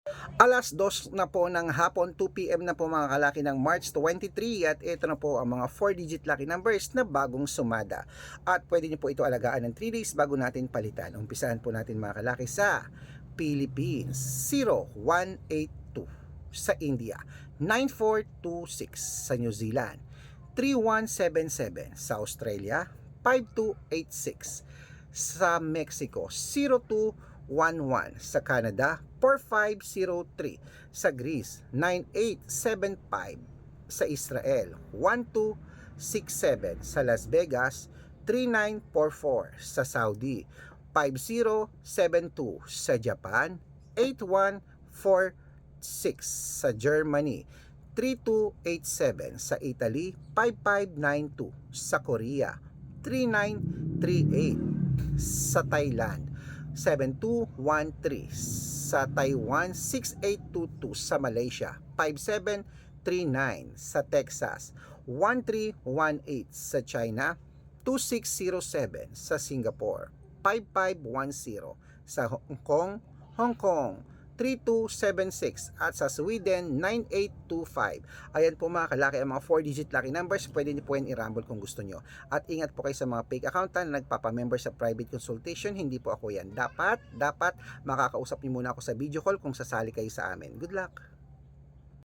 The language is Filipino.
2:00 na po ng hapon, 2 PM na po mga kalaki ng March 23 at ito na po ang mga 4-digit lucky numbers na bagong sumada. At pwede niyo po ito alagaan ng 3 days bago natin palitan. Umpisahan po natin mga kalaki sa Philippines, 0182 sa India, 9426 sa New Zealand, 3177 sa Australia, 5286 sa Mexico, 0211 sa Canada, 4503 sa Greece, 9875 sa Israel, 1267 sa Las Vegas, 3944 sa Saudi, 5072 sa Japan, 8146 sa Germany, 3287 sa Italy, 5592 sa Korea, 3938 sa Thailand, 7213 sa Taiwan, 6822 sa Malaysia, 5739 sa Texas, 1318 sa China, 2607 sa Singapore, 5510 sa Hong Kong, 3276 at sa Sweden 9825. Ayan po mga kalaki ang mga 4-digit lucky numbers. Pwede niyo po yan i-rumble kung gusto niyo. At ingat po kayo sa mga fake accountant na nagpapamember sa private consultation. Hindi po ako yan. Dapat makakausap niyo muna ako sa video call kung sasali kayo sa amin. Good luck!